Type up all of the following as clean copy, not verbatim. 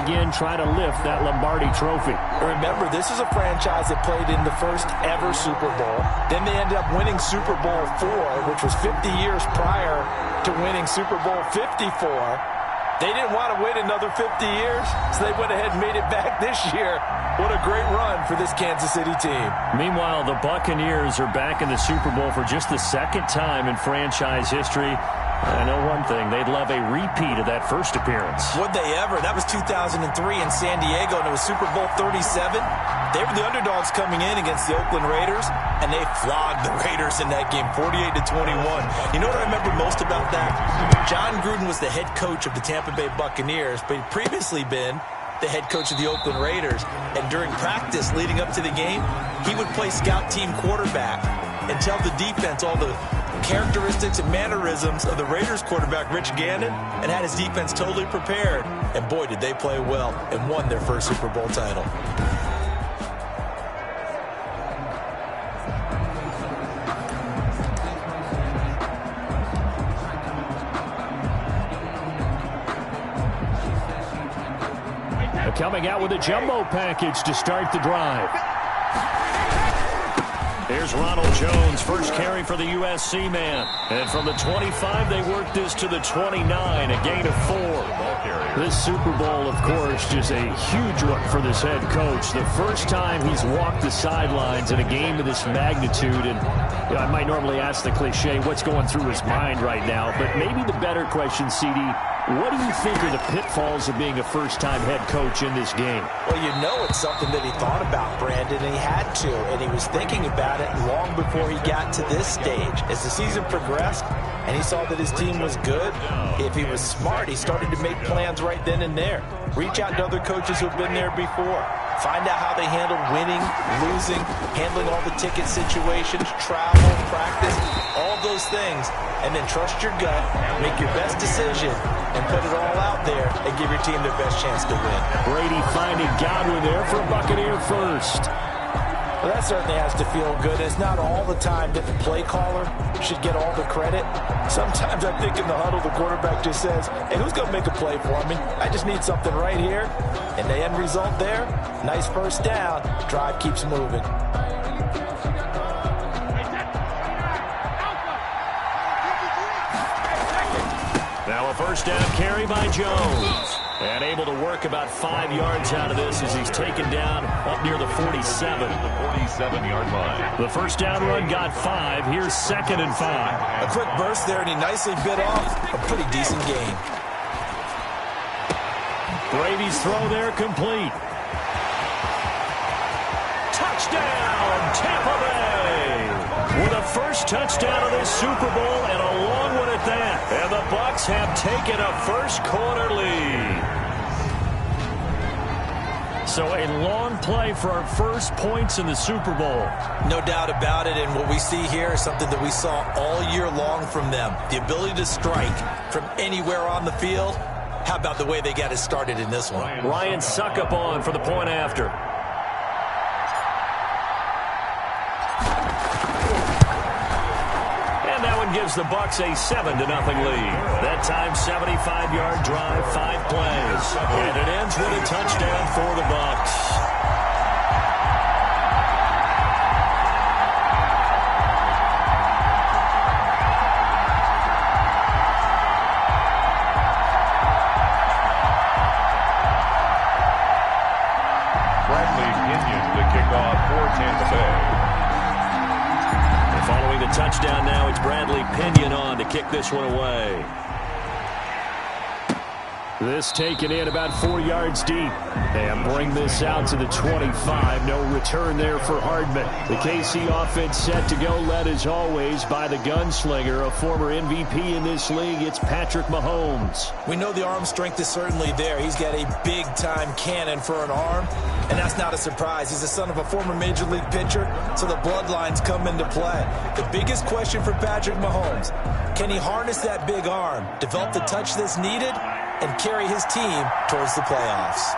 again try to lift that Lombardi trophy. Remember, this is a franchise that played in the first ever Super Bowl. Then they ended up winning Super Bowl IV, which was 50 years prior to winning Super Bowl 54. They didn't want to wait another 50 years, so they went ahead and made it back this year. What a great run for this Kansas City team. Meanwhile, the Buccaneers are back in the Super Bowl for just the second time in franchise history. I know one thing. They'd love a repeat of that first appearance. Would they ever? That was 2003 in San Diego, and it was Super Bowl 37. They were the underdogs coming in against the Oakland Raiders, and they flogged the Raiders in that game, 48-21. You know what I remember most about that? John Gruden was the head coach of the Tampa Bay Buccaneers, but he'd previously been the head coach of the Oakland Raiders. And during practice leading up to the game, he would play scout team quarterback and tell the defense all the characteristics and mannerisms of the Raiders quarterback, Rich Gannon, and had his defense totally prepared. And boy, did they play well and won their first Super Bowl title. Coming out with a jumbo package to start the drive. Here's Ronald Jones, first carry for the USC man. And from the 25, they work this to the 29, a gain of 4. This Super Bowl, of course, just a huge one for this head coach. The first time he's walked the sidelines in a game of this magnitude. And I might normally ask the cliche, what's going through his mind right now? But maybe the better question, CD, what do you think are the pitfalls of being a first-time head coach in this game? Well, you know it's something that he thought about, Brandon, and he had to. And he was thinking about it long before he got to this stage. As the season progressed and he saw that his team was good, if he was smart, he started to make plans right then and there. Reach out to other coaches who've been there before. Find out how they handled winning, losing, handling all the ticket situations, travel, practice, all those things. And then trust your gut, make your best decision, and put it all out there and give your team their best chance to win. Brady finding Godwin there for Buccaneer first. Well, that certainly has to feel good. It's not all the time that the play caller should get all the credit. Sometimes I think in the huddle, the quarterback just says, hey, who's going to make a play for me? I just need something right here. And the end result there, nice first down. Drive keeps moving. Now a first down carry by Jones. And able to work about 5 yards out of this as he's taken down up near the 47. The 47-yard line. The first down run got 5. Here's 2nd and 5. A quick burst there, and he nicely bit off a pretty decent gain. Brady's throw there complete. Touchdown, Tampa Bay! With a first touchdown of this Super Bowl and a long one at that. And the Bucs have taken a first quarter lead. So a long play for our first points in the Super Bowl. No doubt about it, and what we see here is something that we saw all year long from them. The ability to strike from anywhere on the field. How about the way they got it started in this one? Ryan Suckup on for the point after. Gives the Bucs a 7-0 lead. That time, 75-yard drive, 5 plays. And it ends with a touchdown for the Bucs. Bradley Pinion to kick off for Tampa Bay. Following the touchdown now, it's Bradley Pinion on to kick this one away. This taken in about 4 yards deep. And bring this out to the 25. No return there for Hardman. The KC offense set to go, led as always by the gunslinger, a former MVP in this league. It's Patrick Mahomes. We know the arm strength is certainly there. He's got a big-time cannon for an arm, and that's not a surprise. He's the son of a former Major League pitcher, so the bloodlines come into play. The biggest question for Patrick Mahomes, can he harness that big arm, develop the touch that's needed, and carry his team towards the playoffs?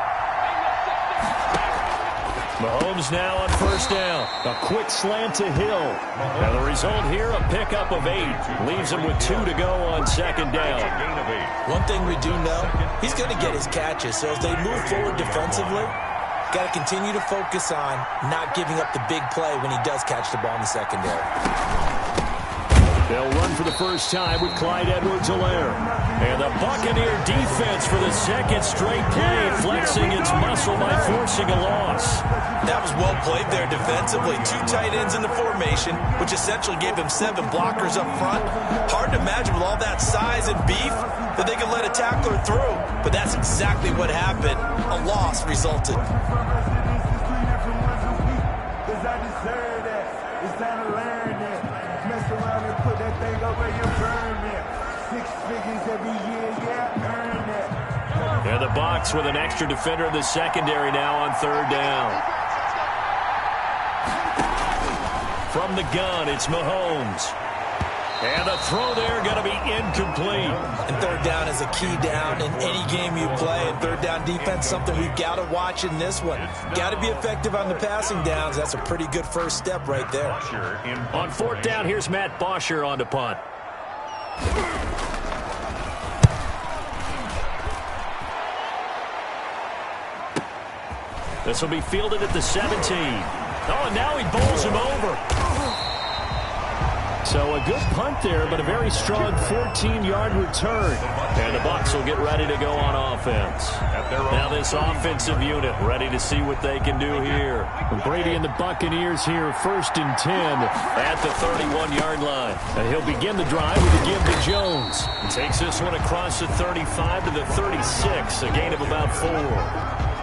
Mahomes now on first down. A quick slant to Hill. Now the result here, a pickup of 8. Leaves him with 2 to go on second down. One thing we do know, he's going to get his catches. So as they move forward defensively, got to continue to focus on not giving up the big play when he does catch the ball in the secondary. They'll run for the first time with Clyde Edwards-Helaire. And the Buccaneer defense for the second straight play, flexing its muscle by forcing a loss. That was well played there defensively. 2 tight ends in the formation, which essentially gave him 7 blockers up front. Hard to imagine with all that size and beef that they could let a tackler through. But that's exactly what happened. A loss resulted. And the Bucs with an extra defender in the secondary now on third down. From the gun, it's Mahomes. And the throw there going to be incomplete. And third down is a key down in any game you play. And third down defense, something we've got to watch in this one. Got to be effective on the passing downs. That's a pretty good first step right there. On fourth down, here's Matt Bosher on the punt. This will be fielded at the 17. Oh, and now he bowls him over. So a good punt there, but a very strong 14-yard return. And the Bucs will get ready to go on offense. Now this offensive unit ready to see what they can do here. Brady and the Buccaneers here, 1st and 10 at the 31-yard line. And he'll begin the drive with a give to Jones. He takes this one across the 35 to the 36, a gain of about 4.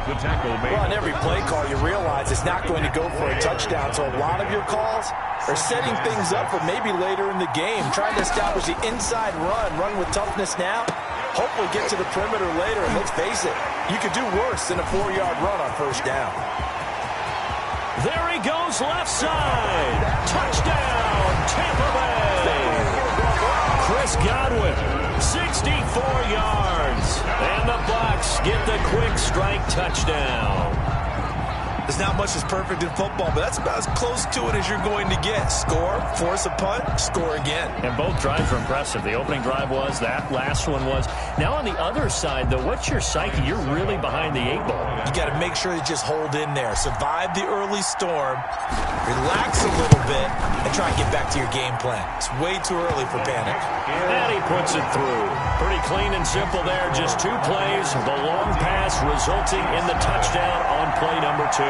Well, on every play call, you realize it's not going to go for a touchdown. So a lot of your calls are setting things up for maybe later in the game, trying to establish the inside run with toughness now, hopefully get to the perimeter later. And let's face it, you could do worse than a 4-yard run on first down. There he goes, left side. Touchdown, Tampa Bay. Chris Godwin, 64 yards. And the Bucs get the quick strike touchdown. There's not much that's perfect in football, but that's about as close to it as you're going to get. Score, force a punt, score again. And both drives were impressive. The opening drive was, that last one was. Now on the other side, though, what's your psyche? You're really behind the 8 ball. You got to make sure you just hold in there. Survive the early storm, relax a little bit, and try and get back to your game plan. It's way too early for panic. And he puts it through. Pretty clean and simple there. Just 2 plays. The long pass resulting in the touchdown on play number 2.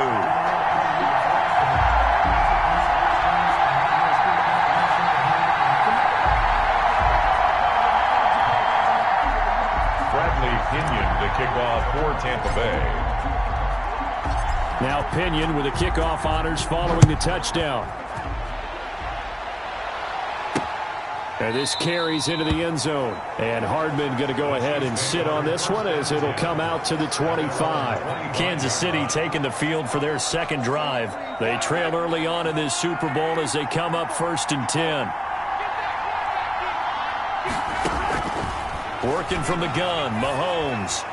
Pinion to kick off for Tampa Bay. Now Pinion with the kickoff honors following the touchdown. And this carries into the end zone. And Hardman going to go ahead and sit on this one as it'll come out to the 25. Kansas City taking the field for their second drive. They trail early on in this Super Bowl as they come up 1st and 10. Working from the gun, Mahomes.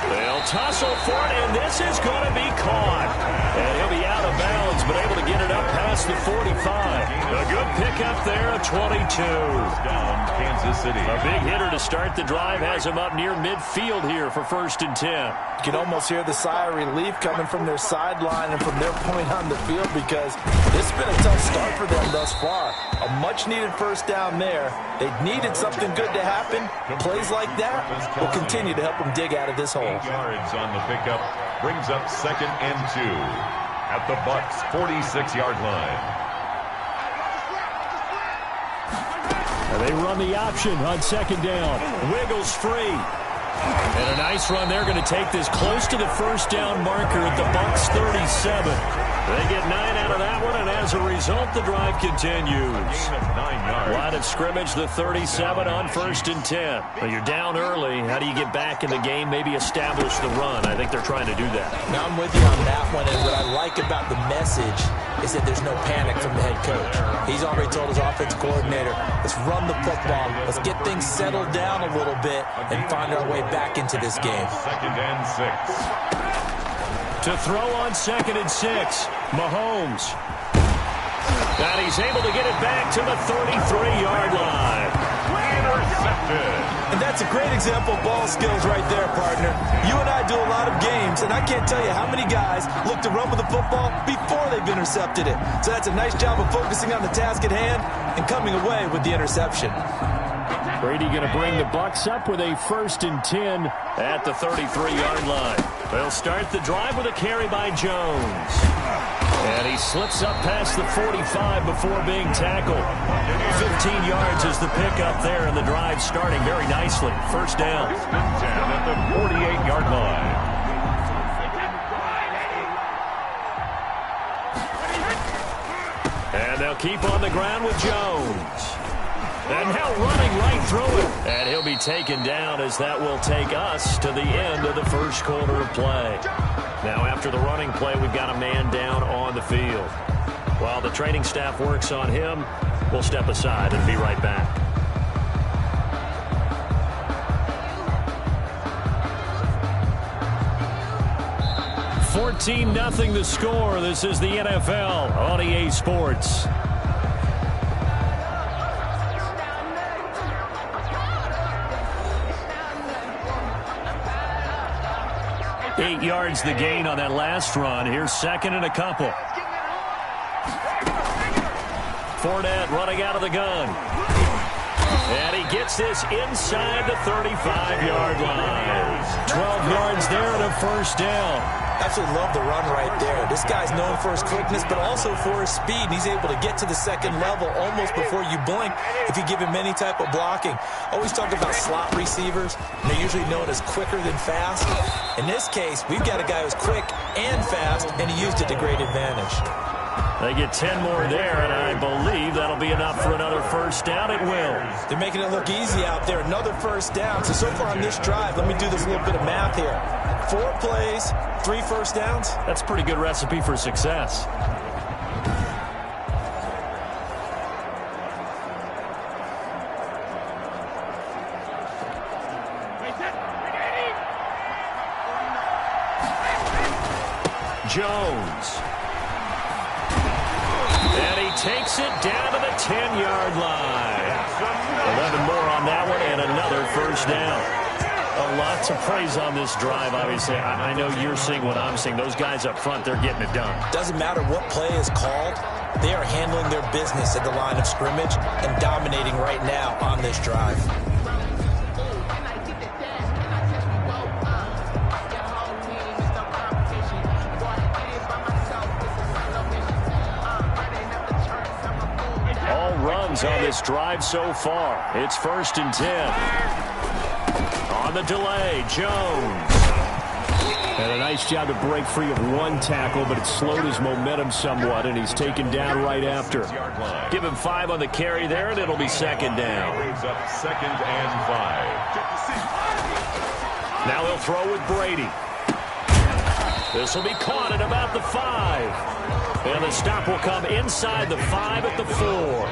They'll tussle for it, and this is going to be caught. And he'll be out of bounds, but able to get it up past the 45. A good pickup there, a 22. Down Kansas City. A big hitter to start the drive, has him up near midfield here for 1st and 10. You can almost hear the sigh of relief coming from their sideline and from their point on the field because it's been a tough start for them thus far. A much-needed first down there. They needed something good to happen. Plays like that will continue to help them dig out of this hole. 8 yards on the pickup brings up 2nd and 2 at the Bucs 46-yard line. And they run the option on 2nd down. Wiggles free. And a nice run. They're going to take this close to the first down marker at the Bucs 37. They get 9 out of that one, and as a result, the drive continues. Gain of 9 yards. Line of scrimmage, the 37 on 1st and 10. Well, you're down early. How do you get back in the game, maybe establish the run? I think they're trying to do that. Now, I'm with you on that one, and what I like about the message is that there's no panic from the head coach. He's already told his offensive coordinator, let's run the football, let's get things settled down a little bit and find our way back into this game. 2nd and 6. To throw on 2nd and 6. Mahomes. And he's able to get it back to the 33-yard line. Intercepted. And that's a great example of ball skills right there, partner. You and I do a lot of games, and I can't tell you how many guys look to run with the football before they've intercepted it. So that's a nice job of focusing on the task at hand and coming away with the interception. Brady going to bring the Bucs up with a 1st and 10 at the 33-yard line. They'll start the drive with a carry by Jones. And he slips up past the 45 before being tackled. 15 yards is the pickup there, and the drive starting very nicely. 1st down. 10 at the 48-yard line. And they'll keep on the ground with Jones. And now running right through it. And he'll be taken down as that will take us to the end of the 1st quarter of play. Now after the running play, we've got a man down on the field. While the training staff works on him, we'll step aside and be right back. $14-0 the score. This is the NFL on EA Sports. 8 yards the gain on that last run. Here's 2nd and a couple. Fournette running out of the gun. And he gets this inside the 35-yard line. 12 yards there and a 1st down. Absolutely love the run right there. This guy's known for his quickness, but also for his speed. And he's able to get to the 2nd level almost before you blink if you give him any type of blocking. Always talk about slot receivers, and they're usually known as quicker than fast. In this case, we've got a guy who's quick and fast, and he used it to great advantage. They get 10 more there, and I believe that'll be enough for another 1st down. It will. They're making it look easy out there. Another 1st down. So far on this drive, let me do this little bit of math here. 4 plays, 3 1st downs. That's a pretty good recipe for success. Jones. And he takes it down to the 10-yard line. 11 more on that one and another 1st down. A lot to praise on this drive, obviously. I know you're seeing what I'm seeing. Those guys up front, they're getting it done. Doesn't matter what play is called. They are handling their business at the line of scrimmage and dominating right now on this drive. All runs on this drive so far. It's 1st and 10. On the delay, Jones. And a nice job to break free of one tackle, but it slowed his momentum somewhat, and he's taken down right after. Give him 5 on the carry there, and it'll be 2nd down. Brings up 2nd and 5. Now he'll throw with Brady. This will be caught at about the 5. And the stop will come inside the 5 at the 4.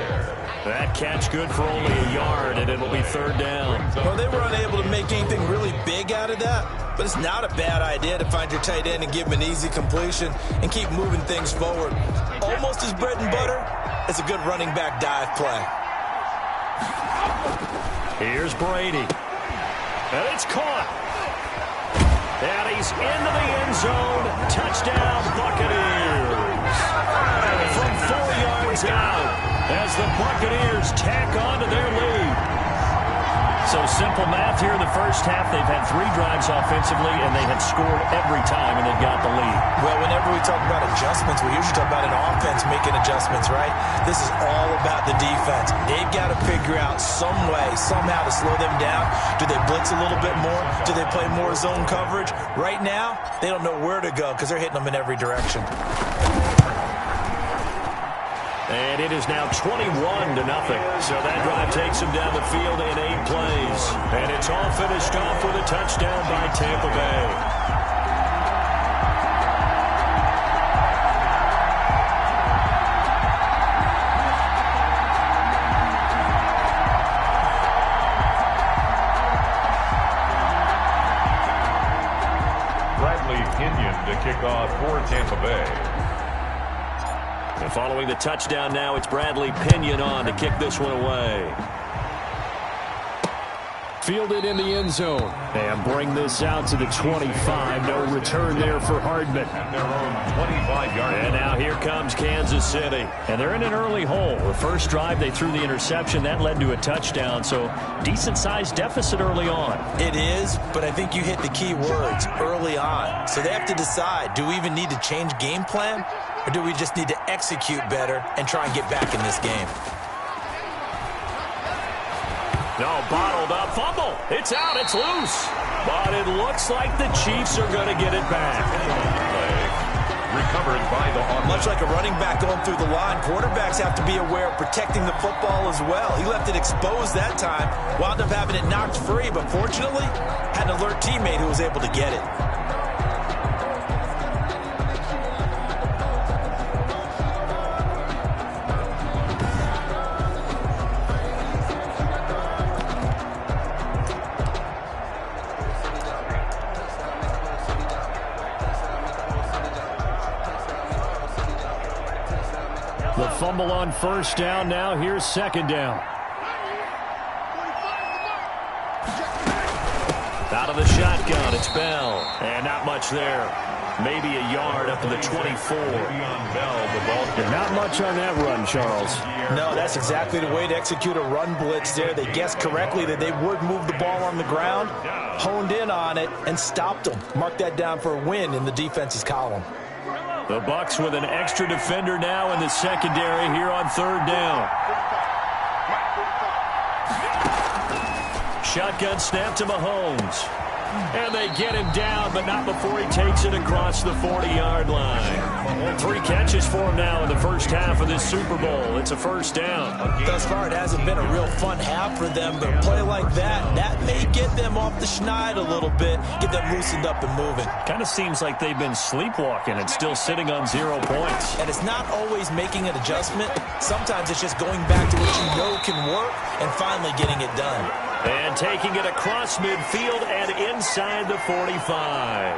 That catch good for only a yard, and it'll be 3rd down. Well, they were unable to make anything really big out of that, but it's not a bad idea to find your tight end and give him an easy completion and keep moving things forward. Almost as bread and butter as a good running back dive play. Here's Brady. And it's caught. And he's into the end zone. Touchdown, Buccaneers. From 4 yards out. As the Buccaneers tack on to their lead. So simple math here in the 1st half. They've had 3 drives offensively, and they have scored every time, and they've got the lead. Well, whenever we talk about adjustments, we usually talk about an offense making adjustments, right? This is all about the defense. They've got to figure out some way, somehow to slow them down. Do they blitz a little bit more? Do they play more zone coverage? Right now, they don't know where to go because they're hitting them in every direction. And it is now 21-0. So that drive takes him down the field in 8 plays. And it's all finished off with a touchdown by Tampa Bay. Bradley Pinion to kick off for Tampa Bay. And following the touchdown now, it's Bradley Pinion on to kick this one away. Fielded in the end zone. And bring this out to the 25. No return there for Hardman. At their own 25-yard line. And now here comes Kansas City. And they're in an early hole. The first drive, they threw the interception. That led to a touchdown. So decent-sized deficit early on. It is, but I think you hit the key words, early on. So they have to decide, do we even need to change game plan? Or do we just need to execute better and try and get back in this game? No, bottled up fumble. It's out. It's loose. But it looks like the Chiefs are going to get it back. Recovered by the offense. Much like a running back going through the line, quarterbacks have to be aware of protecting the football as well. He left it exposed that time, wound up having it knocked free, but fortunately, had an alert teammate who was able to get it. The fumble on first down. Now here's second down. Out of the shotgun, it's Bell. And not much there. Maybe a yard up to the 24. Not much on that run, Charles. No, that's exactly the way to execute a run blitz there. They guessed correctly that they would move the ball on the ground, honed in on it, and stopped them. Mark that down for a win in the defense's column. The Bucs with an extra defender now in the secondary here on third down. Shotgun snap to Mahomes. And they get him down, but not before he takes it across the 40-yard line. 3 catches for him now in the first half of this Super Bowl. It's a first down. Thus far, it hasn't been a real fun half for them, but a play like that may get them off the schneid a little bit, get them loosened up and moving. Kind of seems like they've been sleepwalking and still sitting on 0 points. And it's not always making an adjustment. Sometimes it's just going back to what you know can work and finally getting it done. And taking it across midfield and inside the 45.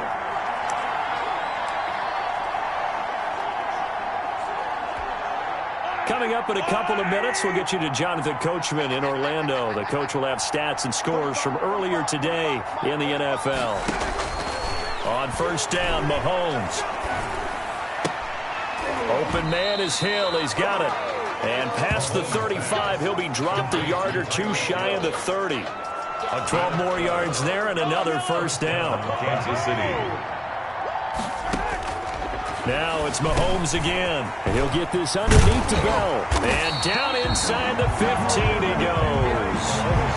Coming up in a couple of minutes, we'll get you to Jonathan Coachman in Orlando. The coach will have stats and scores from earlier today in the NFL. On first down, Mahomes. Open man is Hill. He's got it. And past the 35, he'll be dropped a yard or 2 shy of the 30. 12 more yards there and another first down. Kansas City. Now it's Mahomes again. And he'll get this underneath to Bell. And down inside the 15 he goes.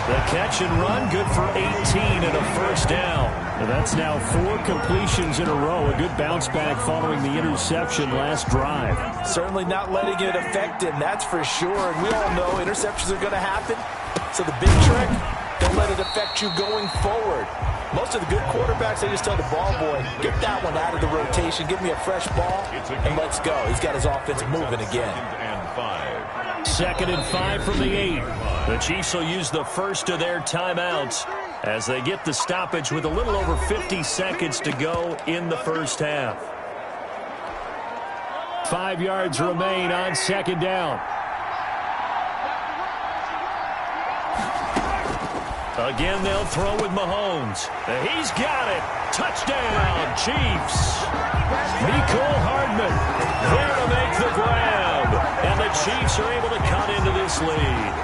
The catch and run, good for 18 and a first down. And that's now 4 completions in a row. A good bounce back following the interception last drive. Certainly not letting it affect him, that's for sure. And we all know interceptions are going to happen. So the big trick, don't let it affect you going forward. Most of the good quarterbacks, they just tell the ball boy, get that one out of the rotation, give me a fresh ball, and let's go. He's got his offense moving again. 2nd and 5 from the 8. The Chiefs will use the first of their timeouts as they get the stoppage with a little over 50 seconds to go in the first half. 5 yards remain on second down. Again, they'll throw with Mahomes. He's got it. Touchdown, Chiefs. Mecole Hardman there to make the grab. And the Chiefs are able to cut into this lead.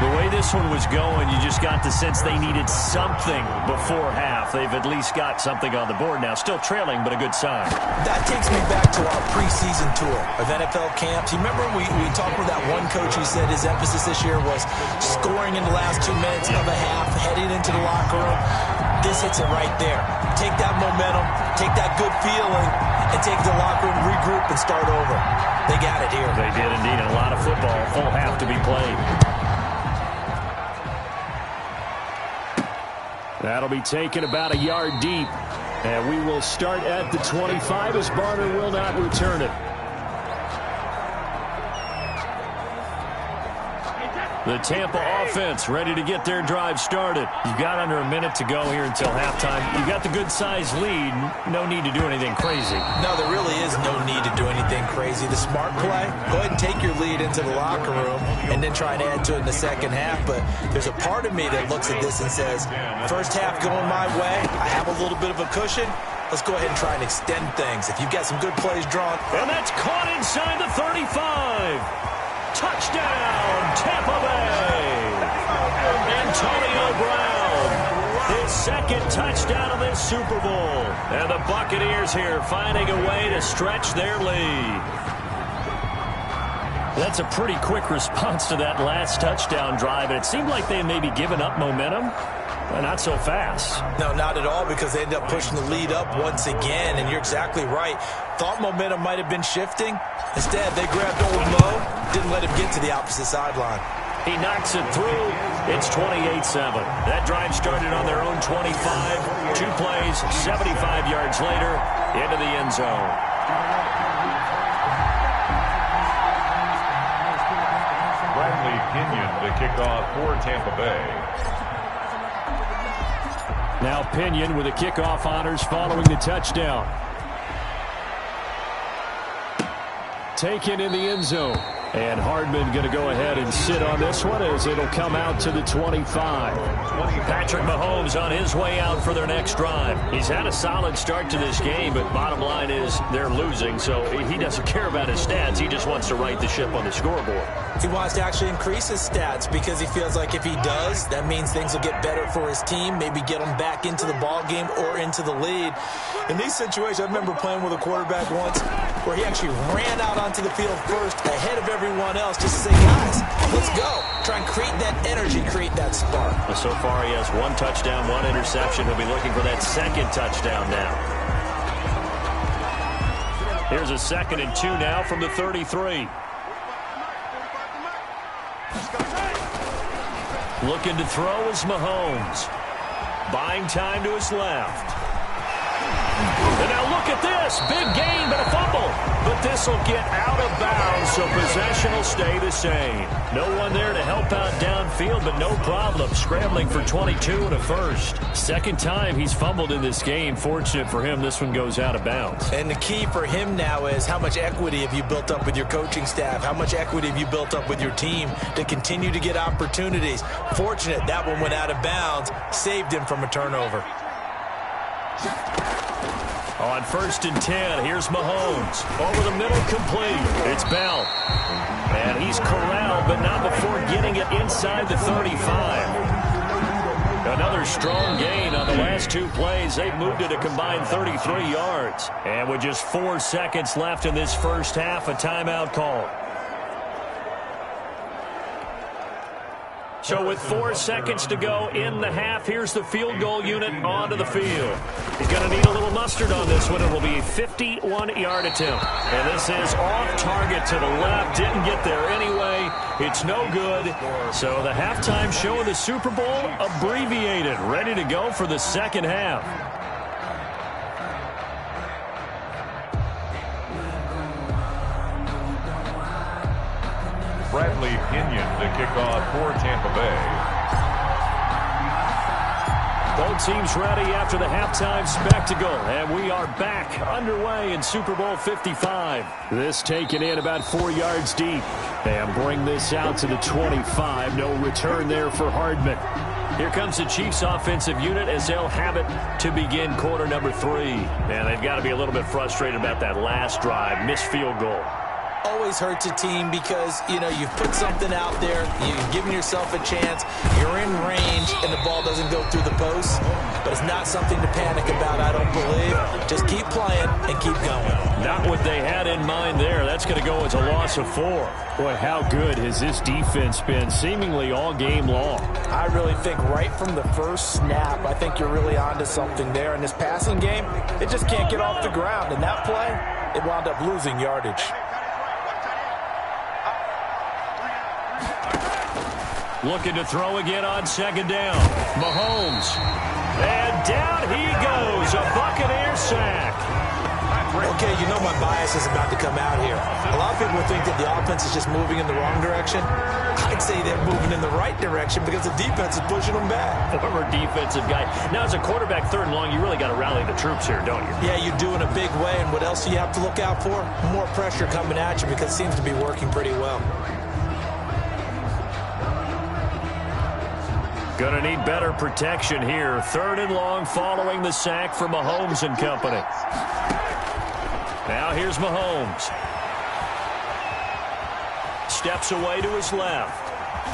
The way this one was going, you just got the sense they needed something before half. They've at least got something on the board now. Still trailing, but a good sign. That takes me back to our preseason tour of NFL camps. You remember we talked with that one coach who said his emphasis this year was scoring in the last 2 minutes of a half, heading into the locker room. This hits it right there. Take that momentum, take that good feeling, and take the locker room, regroup, and start over. They got it here. They did indeed. A lot of football, full half to be played. That'll be taken about a yard deep. And we will start at the 25 as Barner will not return it. The Tampa offense ready to get their drive started. You've got under a minute to go here until halftime. You've got the good-sized lead. No need to do anything crazy. No, there really is no need to do anything crazy. The smart play, go ahead and take your lead into the locker room and then try and add to it in the second half. But there's a part of me that looks at this and says, first half going my way, I have a little bit of a cushion. Let's go ahead and try and extend things. If you've got some good plays drawn. And that's caught inside the 35. Touchdown, Tampa Bay. Antonio Brown, his second touchdown of this Super Bowl. And the Buccaneers here finding a way to stretch their lead. That's a pretty quick response to that last touchdown drive. And it seemed like they may be giving up momentum. But not so fast. No, not at all, because they end up pushing the lead up once again. And you're exactly right. Thought momentum might have been shifting. Instead, they grabbed old Mo, didn't let him get to the opposite sideline. He knocks it through. It's 28-7. That drive started on their own 25. 2 plays, 75 yards later, into the end zone. Bradley Pinion to kick off for Tampa Bay. Now Pinion with the kickoff honors following the touchdown. Taken in the end zone. And Hardman going to go ahead and sit on this one as it'll come out to the 25. Patrick Mahomes on his way out for their next drive. He's had a solid start to this game, but bottom line is they're losing, so he doesn't care about his stats. He just wants to right the ship on the scoreboard. He wants to actually increase his stats because he feels like if he does, that means things will get better for his team, maybe get them back into the ball game or into the lead. In these situations, I remember playing with a quarterback once where he actually ran out onto the field first ahead of everyone else just to say, guys, let's go. Try and create that energy, create that spark. So far, he has 1 touchdown, 1 interception. He'll be looking for that second touchdown now. Here's a 2nd and 2 now from the 33. Looking to throw is Mahomes. Buying time to his left. And now look at this. Big gain, but a fumble. But this will get out of bounds, so possession will stay the same. No one there to help out downfield, but no problem. Scrambling for 22 and a first. Second time he's fumbled in this game. Fortunate for him, this one goes out of bounds. And the key for him now is how much equity have you built up with your coaching staff? How much equity have you built up with your team to continue to get opportunities? Fortunate that one went out of bounds, saved him from a turnover. On 1st and 10, here's Mahomes. Over the middle, complete. It's Bell. And he's corralled, but not before getting it inside the 35. Another strong gain on the last 2 plays. They've moved it a combined 33 yards. And with just 4 seconds left in this first half, a timeout call. So with 4 seconds to go in the half, here's the field goal unit onto the field. He's going to need a little mustard on this one. It will be a 51-yard attempt. And this is off target to the left. Didn't get there anyway. It's no good. So the halftime show of the Super Bowl abbreviated. Ready to go for the second half. Bradley Pinion to kick off for Tampa Bay. Both teams ready after the halftime spectacle, and we are back underway in Super Bowl 55. This taken in about 4 yards deep, and bring this out to the 25. No return there for Hardman. Here comes the Chiefs offensive unit as they'll have it to begin quarter number 3. And they've got to be a little bit frustrated about that last drive, missed field goal. Always hurts a team because, you know, you've put something out there, you've given yourself a chance, you're in range, and the ball doesn't go through the post. But it's not something to panic about, I don't believe. Just keep playing and keep going. Not what they had in mind there. That's going to go as a loss of 4. Boy, how good has this defense been seemingly all game long? I really think right from the first snap, I think you're really onto something there. In this passing game, it just can't get off the ground. And that play, it wound up losing yardage. Looking to throw again on 2nd down. Mahomes. And down he goes. A Buccaneer sack. Okay, you know my bias is about to come out here. A lot of people think that the offense is just moving in the wrong direction. I'd say they're moving in the right direction because the defense is pushing them back. Former defensive guy. Now, as a quarterback, third and long, you really got to rally the troops here, don't you? Yeah, you do in a big way. And what else do you have to look out for? More pressure coming at you because it seems to be working pretty well. Going to need better protection here. Third and long following the sack from Mahomes and company. Now here's Mahomes. Steps away to his left.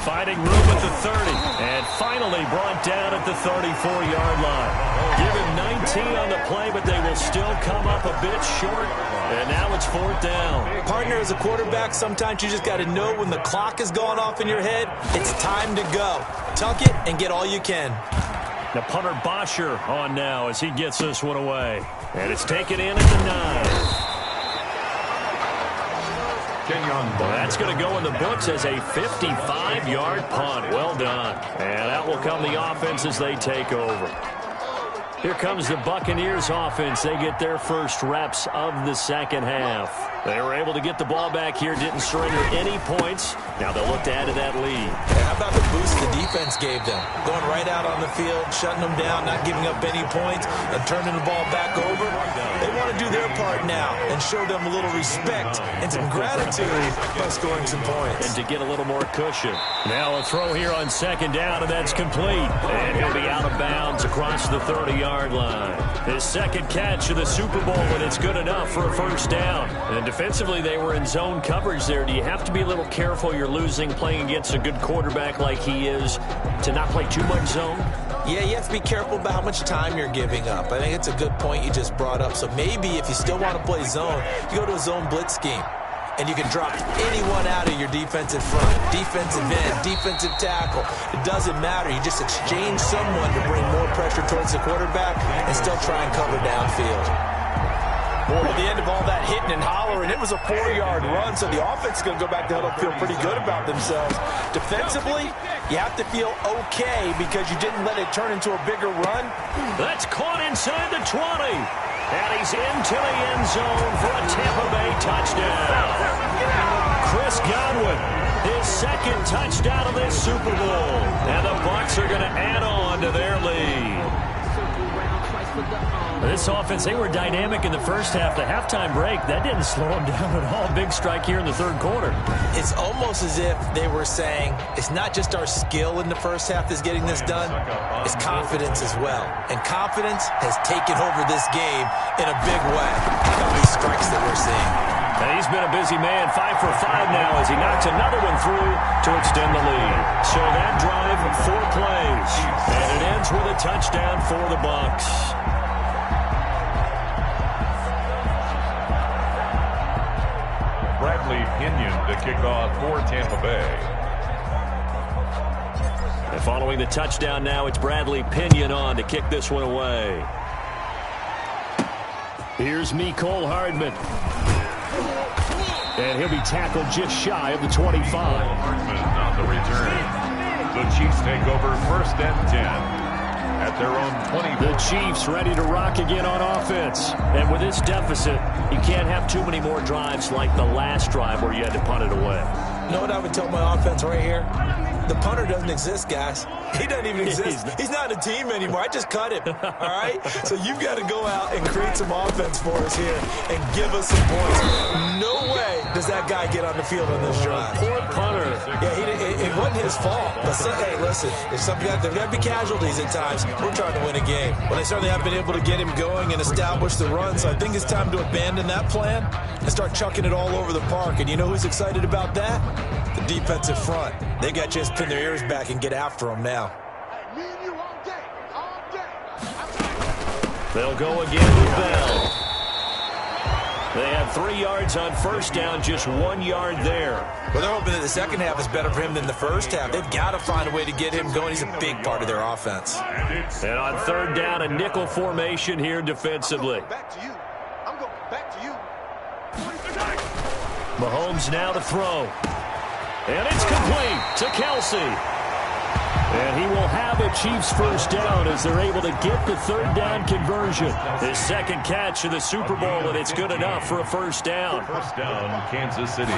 Finding room at the 30. And finally brought down at the 34-yard line. Give him 19 on the play, but they will still come up a bit short. And now it's fourth down. Partner, as a quarterback, sometimes you just got to know when the clock is going off in your head, it's time to go. Tuck it and get all you can. The punter Bosher on now as he gets this one away. And it's taken in at the 9. Well, that's going to go in the books as a 55-yard punt. Well done. And out will come the offense as they take over. Here comes the Buccaneers offense. They get their first reps of the second half. They were able to get the ball back here, didn't surrender any points. Now they'll look to add to that lead. And how about the boost the defense gave them? Going right out on the field, shutting them down, not giving up any points, and turning the ball back over. They want to do their part now and show them a little respect and some gratitude by scoring some points. And to get a little more cushion. Now a throw here on second down, and that's complete. And he'll be out of bounds across the 30-yard line. His second catch of the Super Bowl, and it's good enough for a first down. And defensively, they were in zone coverage there. Do you have to be a little careful? You're losing playing against a good quarterback like he is to not play too much zone? Yeah, you have to be careful about how much time you're giving up. I think it's a good point you just brought up. So maybe if you still want to play zone, you go to a zone blitz scheme. And you can drop anyone out of your defensive front, defensive end, defensive tackle. It doesn't matter. You just exchange someone to bring more pressure towards the quarterback and still try and cover downfield. Well, at the end of all that hitting and hollering, it was a 4-yard run, so the offense is going to go back to huddle, feel pretty good about themselves. Defensively, you have to feel okay because you didn't let it turn into a bigger run. That's caught inside the 20. And he's into the end zone for a Tampa Bay touchdown. Chris Godwin, his second touchdown of this Super Bowl. And the Bucs are going to add on to their lead. This offense, they were dynamic in the first half. The halftime break, that didn't slow them down at all. Big strike here in the third quarter. It's almost as if they were saying, it's not just our skill in the first half that's getting this done, it's confidence as well. And confidence has taken over this game in a big way. How about these strikes that we're seeing? And he's been a busy man, 5 for 5 now as he knocks another one through to extend the lead. So that drive, 4 plays. And it ends with a touchdown for the Bucs. Bradley Pinion to kick off for Tampa Bay. And following the touchdown now, it's Bradley Pinion on to kick this one away. Here's Mecole Hardman. And he'll be tackled just shy of the 25. Hardman on the return. The Chiefs take over first and 10. At their own 20. The Chiefs ready to rock again on offense. And with this deficit, you can't have too many more drives like the last drive where you had to punt it away. You know what I would tell my offense right here? The punter doesn't exist, guys. He doesn't even exist. He's not a team anymore. I just cut him, all right? So you've got to go out and create some offense for us here and give us some points. No way does that guy get on the field on this drive. Poor punter. Yeah, it wasn't his fault. But hey, listen, there's got to be casualties at times. We're trying to win a game. Well, they certainly have been able to get him going and establish the run. So I think it's time to abandon that plan and start chucking it all over the park. And you know who's excited about that? The defensive front. They got a chance to pin their ears back and get after him now. They'll go again with Bell. They had 3 yards on first down, just 1 yard there. Well, they're hoping that the second half is better for him than the first half. They've got to find a way to get him going. He's a big part of their offense. And on third down, a nickel formation here defensively. Back to you. I'm going back to you. Mahomes now to throw. And it's complete to Kelsey. And he will have a Chiefs first down as they're able to get the third down conversion. His second catch of the Super Bowl, and it's good enough for a first down. First down, Kansas City.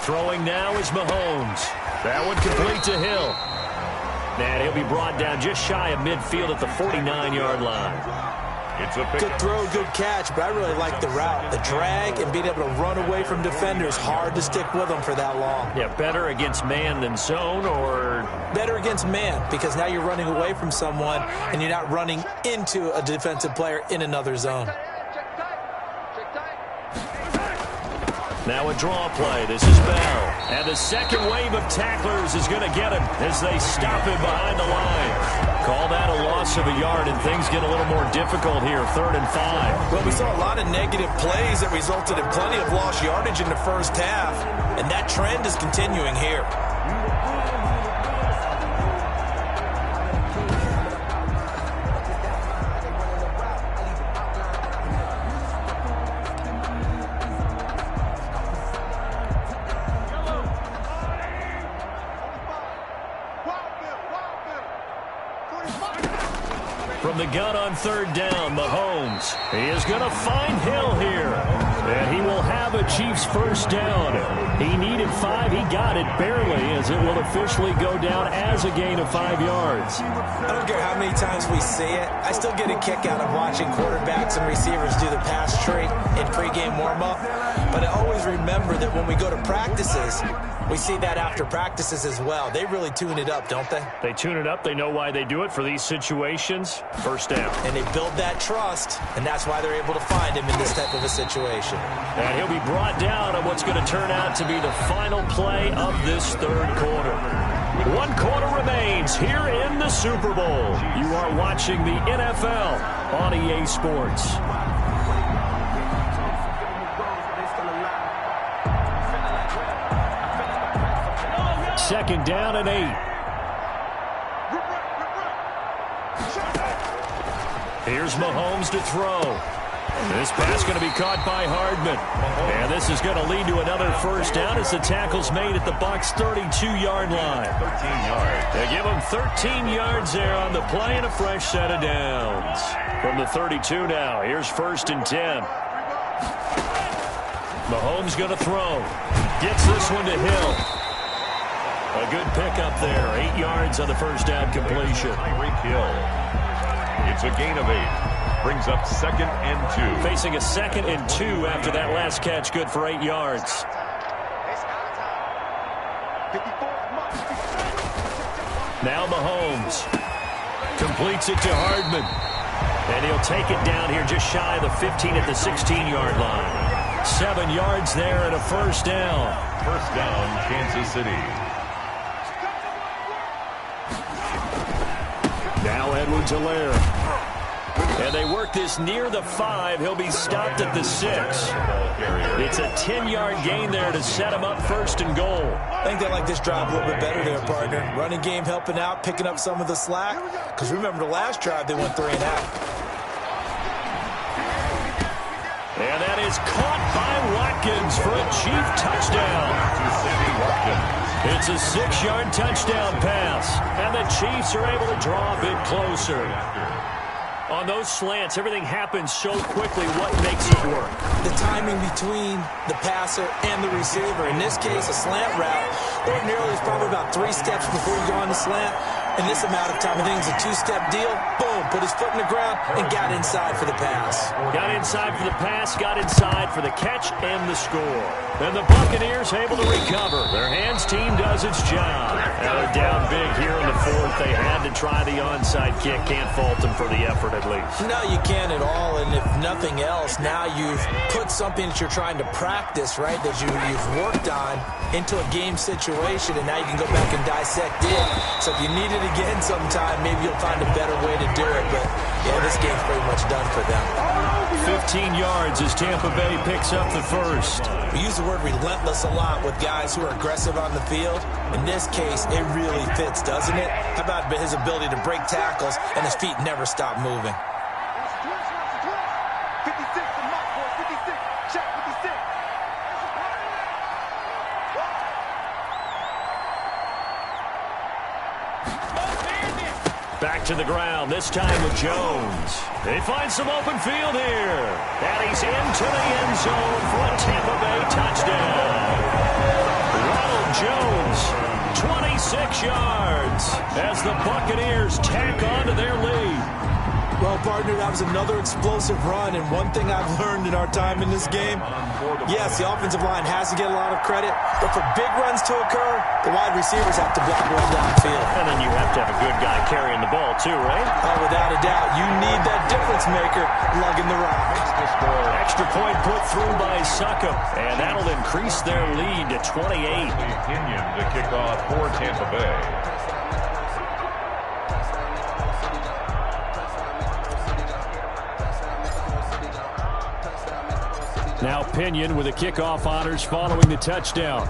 Throwing now is Mahomes. That one complete to Hill. And he'll be brought down just shy of midfield at the 49-yard line. It's a pick. Good throw, good catch, but I really like the route. The drag and being able to run away from defenders, hard to stick with them for that long. Yeah, better against man than zone, or? Better against man, because now you're running away from someone and you're not running into a defensive player in another zone. Now a draw play. This is Bell. And the second wave of tacklers is going to get him as they stop him behind the line. Call that a loss of a yard, and things get a little more difficult here, 3rd and 5. Well, we saw a lot of negative plays that resulted in plenty of lost yardage in the first half, and that trend is continuing here. From the gun on 3rd down, Mahomes. He is going to find Hill here. And he will have a Chiefs first down. He needed 5. He got it barely, as it will officially go down as a gain of 5 yards. I don't care how many times we see it. I still get a kick out of watching quarterbacks and receivers do the pass tree in pregame warm-up. But I always remember that when we go to practices, we see that after practices as well. They really tune it up, don't they? They tune it up. They know why they do it for these situations. First down. And they build that trust, and that's why they're able to find him in this type of a situation. And he'll be brought down on what's going to turn out to be the final play of this 3rd quarter. 1 quarter remains here in the Super Bowl. You are watching the NFL on EA Sports. Second down and 8. Here's Mahomes to throw. This pass going to be caught by Hardman. And this is going to lead to another first down as the tackle's made at the Bucs' 32-yard line. 13 yards. They give him 13 yards there on the play and a fresh set of downs. From the 32 now, here's 1st and 10. Mahomes going to throw. Gets this one to Hill. A good pickup there. 8 yards on the first down completion. Tyreek Hill. It's a gain of 8. Brings up 2nd and 2. Facing a 2nd and 2 after that last catch. Good for 8 yards. Now Mahomes completes it to Hardman. And he'll take it down here just shy of the 15 at the 16-yard line. 7 yards there and a first down. First down, Kansas City. Now Edwards-Helaire. And they work this near the 5. He'll be stopped at the 6. It's a 10-yard gain there to set him up 1st and goal. I think they like this drive a little bit better there, partner. Running game helping out, picking up some of the slack. Because remember the last drive, they went 3 and out. And that is caught by Watkins for a Chief touchdown. It's a 6-yard touchdown pass. And the Chiefs are able to draw a bit closer. On those slants, everything happens so quickly. What makes it work? The timing between the passer and the receiver. In this case, a slant route ordinarily is probably about 3 steps before you go on the slant. In this amount of time, I think it's a 2-step deal. Boom, put his foot in the ground and got inside for the pass. Got inside for the pass, got inside for the catch and the score. And the Buccaneers able to recover. Their hands team does its job. Now they're down big here in the 4th. They had to try the onside kick. Can't fault them for the effort at least. No, you can't at all. And if nothing else, now you've put something that you're trying to practice, right, that you've worked on into a game situation, and now you can go back and dissect it. So if you need it again sometime, maybe you'll find a better way to do it. But, yeah, this game's pretty much done for them. 15 yards as Tampa Bay picks up the 1st. We use the word relentless a lot with guys who are aggressive on the field. In this case, it really fits, doesn't it? How about his ability to break tackles and his feet never stop moving? to the ground, this time with Jones. They find some open field here. And he's into the end zone for a Tampa Bay touchdown. Ronald Jones, 26 yards, as the Buccaneers tack on to their lead. Well, partner, that was another explosive run, and one thing I've learned in our time in this game, yes, the offensive line has to get a lot of credit, but for big runs to occur, the wide receivers have to block well downfield. And then you have to have a good guy carrying the ball, too, right? Oh, without a doubt. You need that difference maker lugging the rock. Extra point put through by Succop, and that'll increase their lead to 28. Pinion to kick off for Tampa Bay. Now Pinion with the kickoff honors following the touchdown.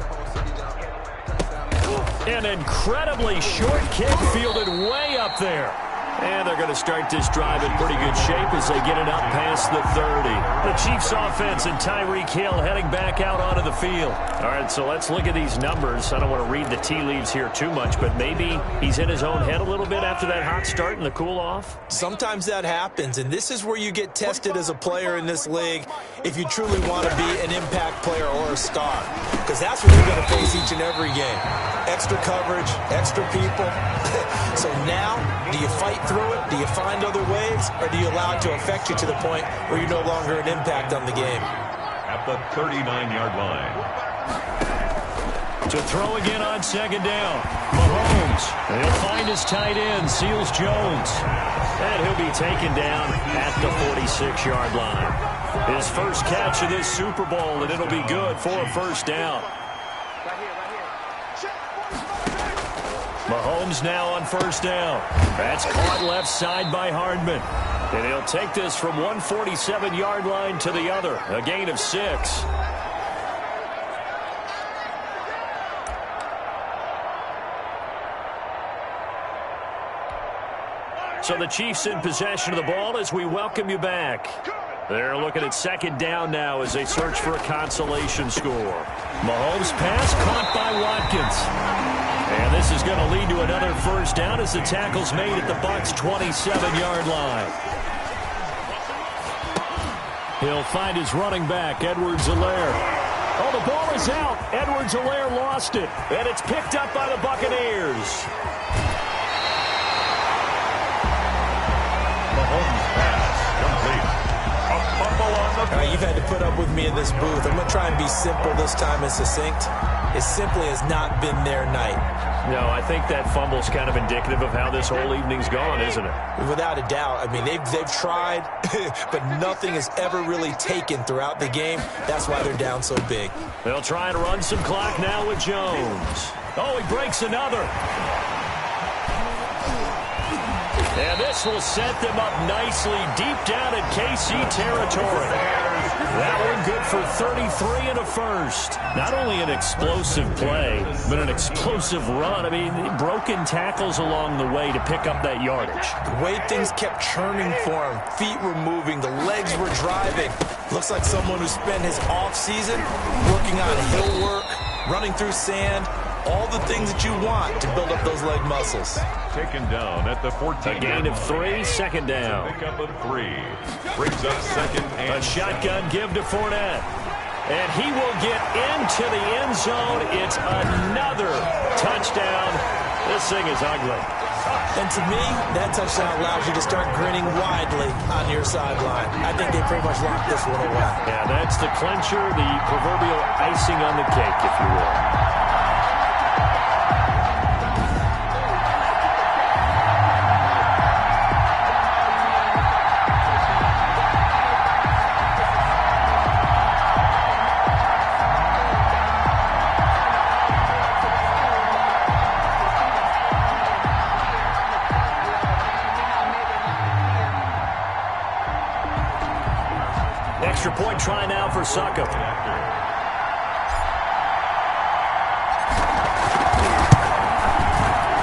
An incredibly short kick fielded way up there. And they're going to start this drive in pretty good shape as they get it up past the 30. The Chiefs offense and Tyreek Hill heading back out onto the field. All right, so let's look at these numbers. I don't want to read the tea leaves here too much, but maybe he's in his own head a little bit after that hot start and the cool off. Sometimes that happens, and this is where you get tested as a player in this league if you truly want to be an impact player or a star, because that's what you're going to face each and every game. Extra coverage, extra people. So now, do you fight through it? Do you find other ways? Or do you allow it to affect you to the point where you're no longer an impact on the game? At the 39-yard line. To throw again on second down. Mahomes. He'll find his tight end, Seals Jones. And he'll be taken down at the 46-yard line. His first catch of this Super Bowl, and it'll be good for a first down. Mahomes now on first down. That's caught left side by Hardman. And he'll take this from 147-yard line to the other. A gain of 6. So the Chiefs in possession of the ball as we welcome you back. They're looking at second down now as they search for a consolation score. Mahomes pass caught by Watkins. And this is going to lead to another first down as the tackle's made at the Bucs' 27-yard line. He'll find his running back, Edwards-Helaire. Oh, the ball is out. Edwards-Helaire lost it. And it's picked up by the Buccaneers. Mahomes pass complete. A fumble on the All right, you've had to put up with me in this booth. I'm going to try and be simple this time and succinct. It simply has not been their night. No, I think that fumble's kind of indicative of how this whole evening's gone, isn't it? Without a doubt. I mean, they've tried, but nothing has ever really taken throughout the game. That's why they're down so big. They'll try and run some clock now with Jones. Oh, he breaks another. And this will set them up nicely deep down in KC territory. That one good for 33 and a first. Not only an explosive play, but an explosive run. I mean, broken tackles along the way to pick up that yardage. The way things kept churning for him, feet were moving, the legs were driving. Looks like someone who spent his offseason working on hill work, running through sand, all the things that you want to build up those leg muscles. taken down at the 14. A gain of 3, second down. Pick up of 3. Brings up second and a shotgun give to Fournette. And he will get into the end zone. It's another touchdown. This thing is ugly. And to me, that touchdown allows you to start grinning widely on your sideline. I think they pretty much locked this one away. Yeah, that's the clincher, the proverbial icing on the cake, if you will. Extra point try now for Succop.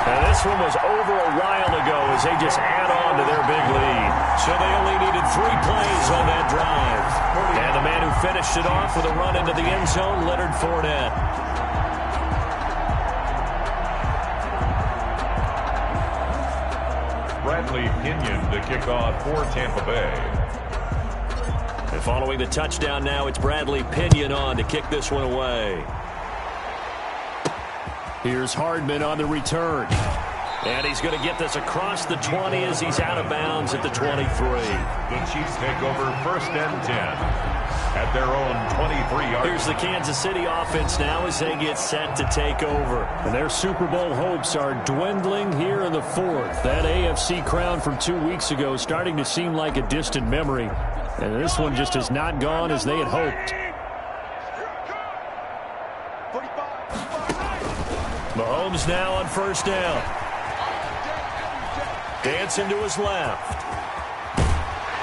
And this one was over a while ago as they just add on to their big lead. So they only needed 3 plays on that drive. And the man who finished it off with a run into the end zone, Leonard Fournette. Bradley Pinion to kick off for Tampa Bay. And following the touchdown now, it's Bradley Pinion on to kick this one away. Here's Hardman on the return. And he's going to get this across the 20 as he's out of bounds at the 23. The Chiefs take over 1st and 10 at their own 23-yard. Here's the Kansas City offense now as they get set to take over. And their Super Bowl hopes are dwindling here in the 4th. That AFC crown from 2 weeks ago starting to seem like a distant memory. And this one just has not gone as they had hoped. Mahomes now on 1st down. Dancing to his left.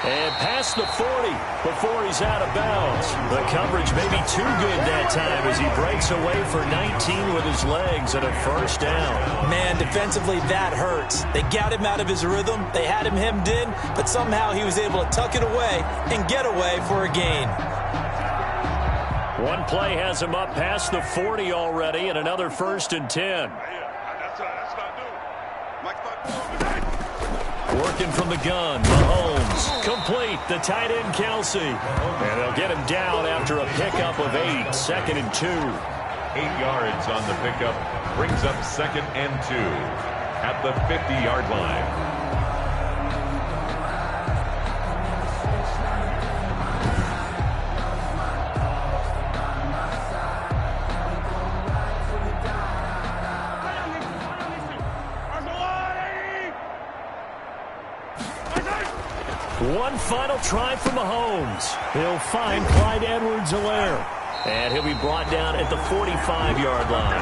And past the 40 before he's out of bounds. The coverage may be too good that time as he breaks away for 19 with his legs and a 1st down. Man, defensively, that hurts. They got him out of his rhythm. They had him hemmed in, but somehow he was able to tuck it away and get away for a gain. One play has him up past the 40 already and another 1st and 10. Working from the gun, Mahomes, complete, the tight end Kelsey. And they'll get him down after a pickup of 8, 2nd and 2. 8 yards on the pickup, brings up 2nd and 2 at the 50-yard line. One final try for Mahomes. He'll find Clyde Edwards-Helaire. And he'll be brought down at the 45-yard line.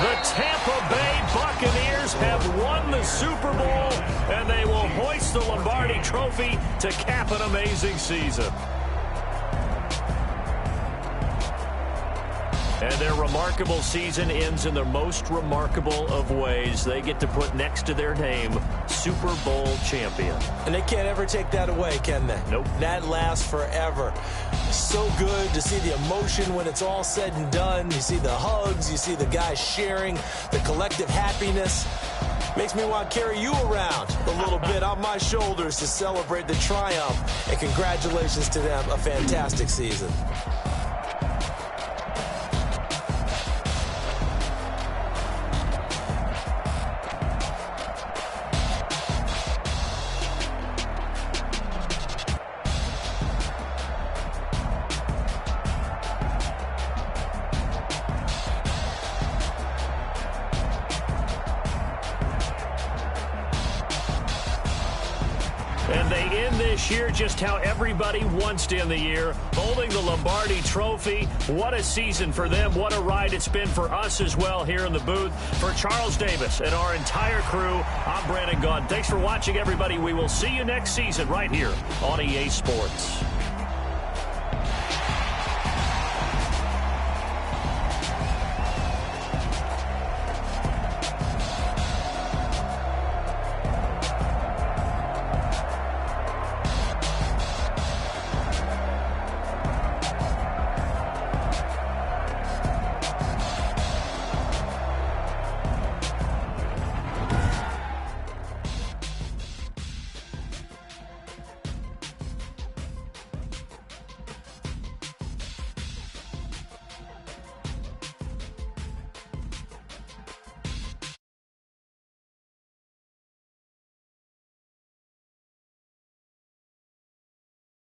The Tampa Bay Buccaneers have won the Super Bowl, and they will hoist the Lombardi Trophy to cap an amazing season. And their remarkable season ends in the most remarkable of ways. They get to put next to their name, Super Bowl champion. And they can't ever take that away, can they? Nope. That lasts forever. So good to see the emotion when it's all said and done. You see the hugs, you see the guys sharing, the collective happiness. Makes me want to carry you around a little bit on my shoulders to celebrate the triumph. And congratulations to them, a fantastic season. And they end this year just how everybody wants to end the year, holding the Lombardi Trophy. What a season for them. What a ride it's been for us as well here in the booth. For Charles Davis and our entire crew, I'm Brandon Gaudin. Thanks for watching, everybody. We will see you next season right here on EA Sports.